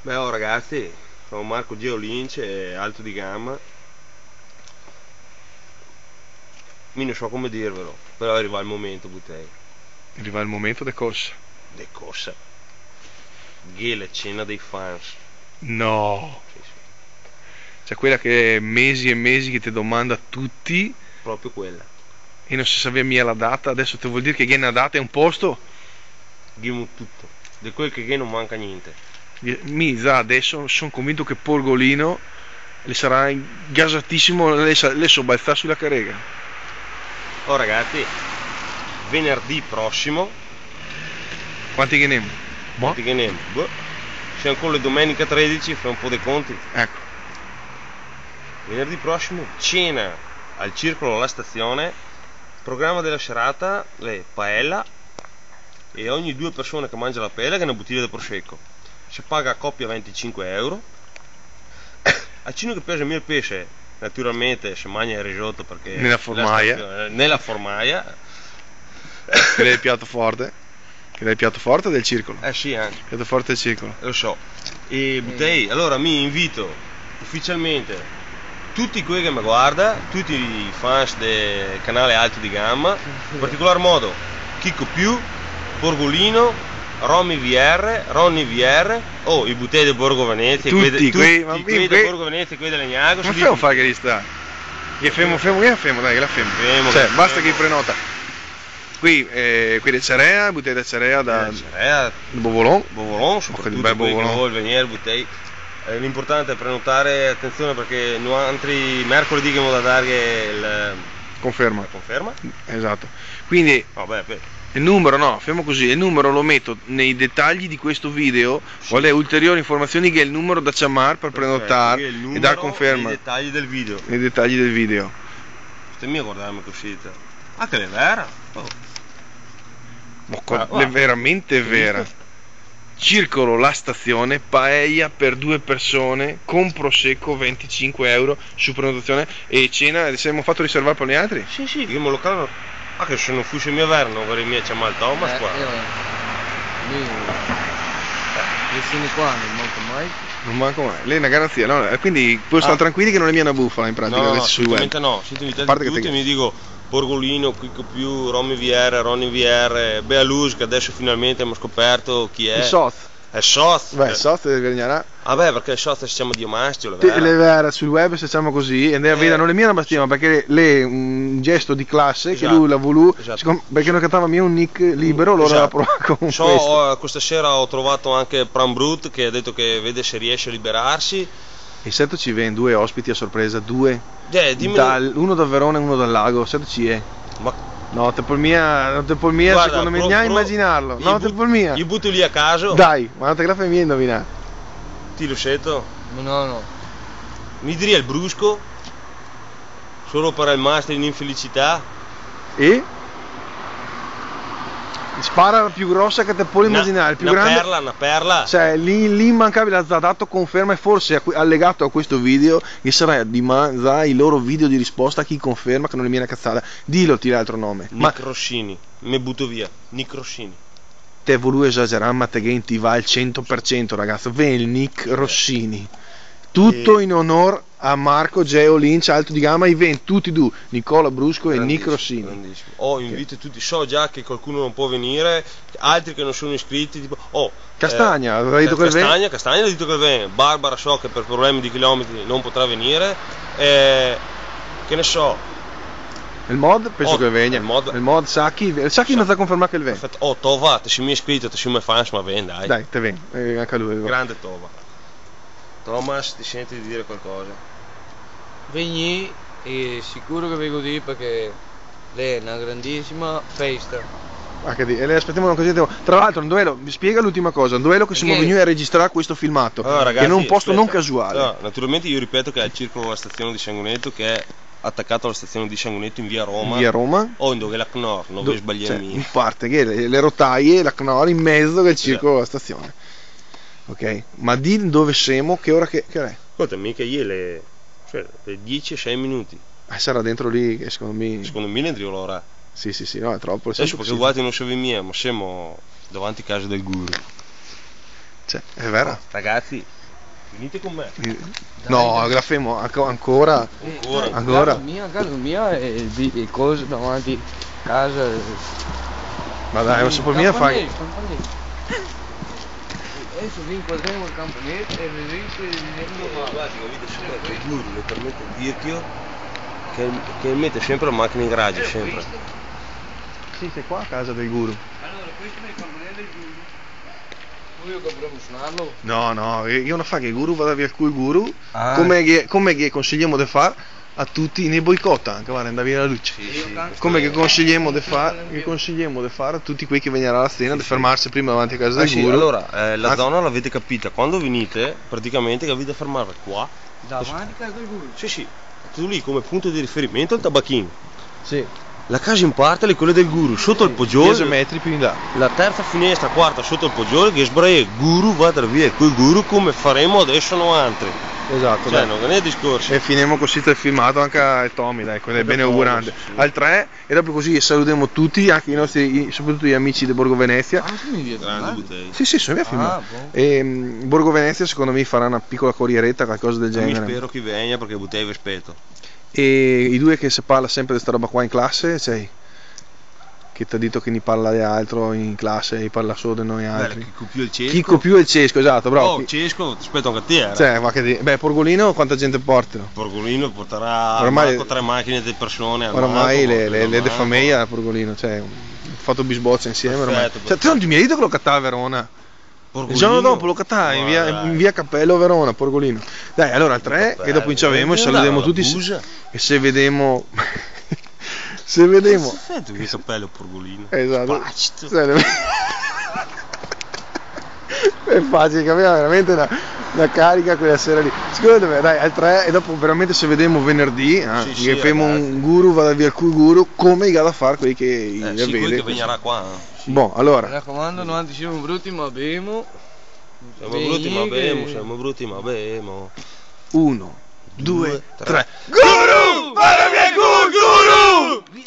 Beh, oh ragazzi, sono Marco Geo Lynch, alto di gamma. Mi non so come dirvelo, però arriva il momento, Butei. Arriva il momento de cosa. De cosa? Che la cena dei fans. No. Sì, sì. Cioè quella che mesi e mesi che ti domanda tutti Proprio quella. e non si sapeva mia la data. Adesso ti vuol dire che viene una data e un posto? Diamo tutto. Di quel che non manca niente. Adesso sono convinto che Porgolino le sarà gasatissimo, le sobbalzà sulla carrega. Oh ragazzi, venerdì prossimo. Quanti che ne? Quanti che ne? Boh. C'è ancora le domenica 13, fai un po' dei conti. Ecco. Venerdì prossimo cena al Circolo La Stazione. Programma della serata, le paella. E ogni 2 persone che mangia la paella che è una bottiglia di prosecco. Si paga a coppia 25 euro. A cino che pesa il pesce, naturalmente si mangia il risotto perché nella formaia. Nella formaia. Che è il piatto forte. Che è il piatto forte del circolo. Sì, anche. Il piatto forte del circolo. Lo so. E Butei, allora mi invito ufficialmente tutti quelli che mi guarda, tutti i fans del canale Alto di Gamma, in particolar modo Chicco Più, Porgolino, Ronny VR, i Butei del Borgo Venezia, tutti quei del Borgo Venezia, quelli delle Gnago. Ma fai un fare che li sta? Che femo, dai, che la femo. Cioè, basta che prenota. Qui di Cerea, Butei da Cerea, da Bovolon, soprattutto quelli che vuol venire, Butei. L'importante è prenotare, attenzione perché noi altri mercoledì che da dare il conferma. Esatto. Quindi il numero, no, fermo così, il numero lo metto nei dettagli di questo video, sì. Vuole ulteriori informazioni che è il numero da chiamare per prenotare e dar conferma. Nei dettagli del video. Stai a guardarmi così. Ah, che è vera? È veramente vera. Circolo La Stazione, paella per 2 persone con prosecco 25 euro su prenotazione e cena. Siamo fatto riservare per gli altri? Sì, io me lo calo. Ah, che se non fosse mio verno non avrei mai chiamato Thomas qua. Fino qua non manco mai. Lei è una garanzia, no? Quindi puoi stare tranquilli che non è mia una bufala in pratica. No, assolutamente no. Tutti mi dico Porgolino, Quicco Più, Ronny VR, Bealuz che adesso finalmente abbiamo scoperto chi è. Il Soz. È Soz. Beh, Soz Vergnarà. Ah beh, perché il Soz si chiama Dio Mastio, le vera sul web se chiama così, e non le mie una bastima perché lei un gesto di classe che lui l'ha voluto, perché non cantava mia un nick libero, allora la prova con questo. Questa sera ho trovato anche Pram Brut che ha detto che vede se riesce a liberarsi. E sento ci viene 2 ospiti a sorpresa, 2. Uno da Verona e uno dal Lago, sento ci è. Ma no, te pol mia, guarda, secondo me neanche immaginarlo. No, te pol mia. Io butto lì a caso. Dai, ma non te la fai mia indovinare. Ti lo sento? No. Mi diria il brusco? Solo per il master in infelicità? E? Spara la più grossa che te puoi immaginare, il più grande. Una perla. Cioè, lì immancabile, ha dato conferma e forse allegato a questo video che sarà di i loro video di risposta a chi conferma che non è mia una cazzata. Dillo, tira altro nome. Nick Rossini, mi butto via. Nick Rossini. Te voluto esagerare, ma te che ti va al 100%, ragazzo. Vieni il Nick Rossini. Tutto in onore a Marco Geo Lynch, alto di gamma, i 20 tutti due, Nicola Brusco e Nick Rossini. Invito tutti, so già che qualcuno non può venire, altri che non sono iscritti, tipo Castagna, ha detto Castagna ha detto che viene, Barbara so che per problemi di chilometri non potrà venire, che ne so. Il mod penso che venga. Il mod Sacchi non sta confermato che il viene. Perfetto. Tova, ti sei mi iscritto, ti sei mi fans, ma vieni dai. Dai, te vieni, anche lui. Grande Tova. Thomas, ti senti di dire qualcosa? Vegni e sicuro che vengo di perché lei è una grandissima festa. E le aspettiamo così. Tra l'altro un duello, mi spiega l'ultima cosa, un duello che siamo venuti a registrare questo filmato, ragazzi, che è in un posto non casuale. No, naturalmente io ripeto che è il circolo La Stazione di Sangonetto che è attaccato alla stazione di Sangonetto in via Roma. In via Roma? O in dove la Knorr, non vi sbagliamo. In parte che le rotaie, la Knorr in mezzo del circolo La Stazione. Ok, ma di dove siamo, che ora che è? Ascolta, mica io le 10 e 6 minuti. Sarà dentro lì che secondo me ne entro l'ora. Sì, no, è troppo. Adesso perché guardate non so mia, ma siamo davanti a casa del guru. Cioè, è vero? Ragazzi, Venite con me. No, grafemo ancora. Casa mia e cose davanti casa. Ma dai, ma se per mia fai. Adesso vi inquadriamo il campanetto e vedete guarda, capite sempre che il guru le permette il tirchio che mette sempre la macchina in garage, sempre. Sì, sei qua a casa del guru. Allora, questo è il campanello del guru. Io che dovremmo suonarlo? No, io non fa che il guru vada via il guru, come che consigliamo di fare a tutti nei boicotta anche, guarda, andare via la luce. Come che consigliamo di fare a tutti quei che vengono alla cena di fermarsi prima davanti a casa del guru. Allora, la zona l'avete capita, quando venite praticamente che avete fermare qua. Davanti a casa del guru? Sì, tu lì come punto di riferimento il tabacchino. Sì. La casa in parte è quella del guru, sotto il poggiolo. 10 metri più in là. La terza finestra, quarta sotto il poggiolo, che sbraia guru, vada via col guru come faremo adesso noi altri. Esatto, cioè, non è discorso. E finiamo così il filmato anche a Tommy, dai, è bene augurante. Sì. Al 3 e dopo così salutiamo tutti, anche i nostri, soprattutto gli amici di Borgo Venezia. Sì, sono via a filmare. E Borgo Venezia secondo me farà una piccola corrieretta, qualcosa del genere. Mi spero che venga perché buttei rispetto. E i due che si parla sempre di sta roba qua in classe, cioè, che ti ha detto che ne parla di altro in classe e parla solo di noi altri. Chicco più il Cesco, esatto, bravo. Oh, Cesco, aspetto anche a te. Cioè, ma che Porgolino quanta gente porta? Porgolino porterà ormai 3 macchine di persone. Ormai le de famiglia a Porgolino, cioè, ho fatto bisboccia insieme. Perfetto. Cioè, tu non ti mi hai detto che lo cattava a Verona? Il giorno dopo lo cattava in via Cappello Verona, Porgolino. Dai, allora al 3 e dopo inciavemo e salutiamo tutti e se vediamo perfetto che Cappello Porgolino. Esatto. È facile, che aveva veramente una carica quella sera lì. Secondo me, dai, al 3 e dopo veramente se vediamo venerdì, che femo un guru, vada via il guru, come i da fare quelli che vede. Che venirà qua. Boh, allora. Mi raccomando, non siamo brutti ma bemo. Siamo brutti ma bemo. 1, 2, 3. Guru! Vada via il guru! Via!